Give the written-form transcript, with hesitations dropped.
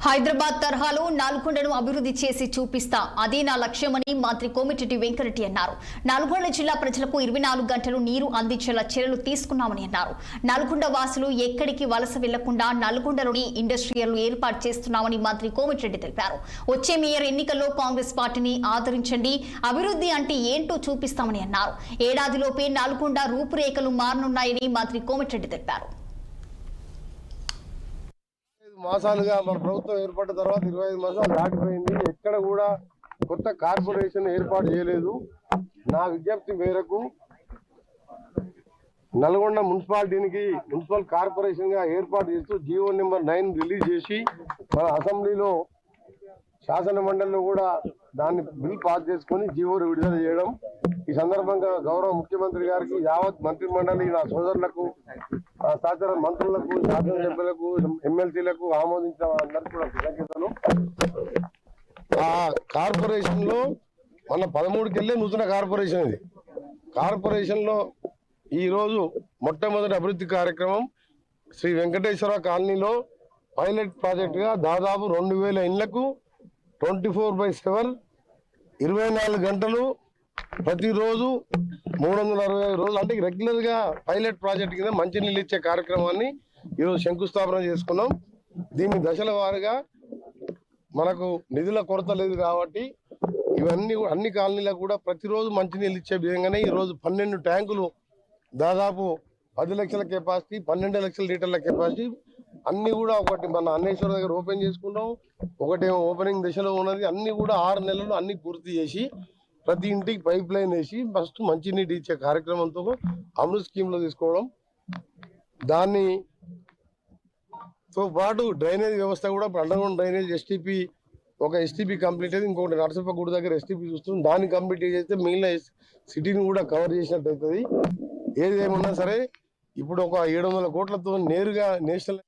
హైదరాబాద్ తరహాలో నల్గొండను అభివృద్ధి చేసి చూపిస్తా అదే నా లక్ష్యమని మంత్రి కోమటిరెడ్డి వెంకటరెడ్డి అన్నారు. నల్గొండ జిల్లా ప్రజలకు 24 గంటలు నీరు అందించేలా చర్యలు తీసుకున్నామని అన్నారు. నల్గొండ వాసులు ఎక్కడికి వలస వెళ్లకుండా నల్గొండలోని ఇండస్ట్రియల్ ఏర్పాటు చేస్తున్నామని మంత్రి కోమటిరెడ్డి తెలిపారు. వచ్చే మేయర్ ఎన్నికల్లో కాంగ్రెస్ పార్టీని ఆదరించండి, అభివృద్ధి అంటే ఏంటో చూపిస్తామని అన్నారు. ఏడాదిలోపే నల్గొండ రూపురేఖలు మారనున్నాయని మంత్రి కోమటిరెడ్డి తెలిపారు. మాసాలుగా మన ప్రభుత్వం ఏర్పడిన తర్వాత 25 మాసాలు దాటిపోయింది. ఎక్కడ కూడా కొత్త కార్పొరేషన్ ఏర్పాటు చేయలేదు. నా విజ్ఞప్తి మేరకు నల్గొండ మున్సిపాలిటీకి మున్సిపల్ కార్పొరేషన్ గా ఏర్పాటు చేస్తూ జీవో నెంబర్ 9 రిలీజ్ చేసి మన అసెంబ్లీలో శాసన మండలిలో కూడా దాన్ని బిల్ పాస్ చేసుకొని జీవోలు విడుదల చేయడం. ఈ సందర్భంగా గౌరవ ముఖ్యమంత్రి గారికి యావత్ మంత్రి మండలి, నా సోదరులకు, సహచర మంత్రులకు, శాసనసభ్యులకు, ఎమ్మెల్సీలకు ఆమోదించిన అందరికీ కూడా కృతజ్ఞతలు. ఆ కార్పొరేషన్ లో మన 13కి వెళ్ళే నూతన కార్పొరేషన్ ఇది. కార్పొరేషన్ లో ఈ రోజు మొట్టమొదటి అభివృద్ధి కార్యక్రమం శ్రీ వెంకటేశ్వర కాలనీలో పైలట్ ప్రాజెక్ట్ గా దాదాపు 2000 ఇళ్లకు 24/7 24 గంటలు ప్రతిరోజు 365 రోజులు అంటే రెగ్యులర్ గా పైలట్ ప్రాజెక్ట్ కింద మంచినీళ్ళు ఇచ్చే కార్యక్రమాన్ని ఈరోజు శంకుస్థాపన చేసుకున్నాం. దీని దశల వారీగా మనకు నిధుల కొరత లేదు కాబట్టి ఇవన్నీ అన్ని కాలనీలకు కూడా ప్రతిరోజు మంచినీళ్ళు ఇచ్చే విధంగానే ఈరోజు 12 ట్యాంకులు దాదాపు 10 లక్షల కెపాసిటీ, 12 లక్షల లీటర్ల కెపాసిటీ అన్ని కూడా, ఒకటి మన అన్నేశ్వర దగ్గర ఓపెన్ చేసుకున్నాం, ఒకటేమో ఓపెనింగ్ దశలో ఉన్నది. అన్ని కూడా 6 నెలలు అన్ని పూర్తి చేసి ప్రతి ఇంటికి పైప్ లైన్ వేసి ఫస్ట్ మంచినీటి ఇచ్చే కార్యక్రమంతో అమృత్ స్కీమ్ లో తీసుకోవడం, దానితో పాటు డ్రైనేజ్ వ్యవస్థ కూడా అండర్గ్రౌండ్ డ్రైనేజ్ ఎస్టీపీ కంప్లీట్ అయితే ఇంకొకటి నరసింహ గుడి దగ్గర ఎస్టీపీ చూస్తుంది, దాన్ని కంప్లీట్ చేస్తే మిగిలిన సిటీని కూడా కవర్ చేసినట్టు అవుతుంది. ఏదేమన్నా సరే ఇప్పుడు ఒక 700 కోట్లతో నేరుగా నేషనల్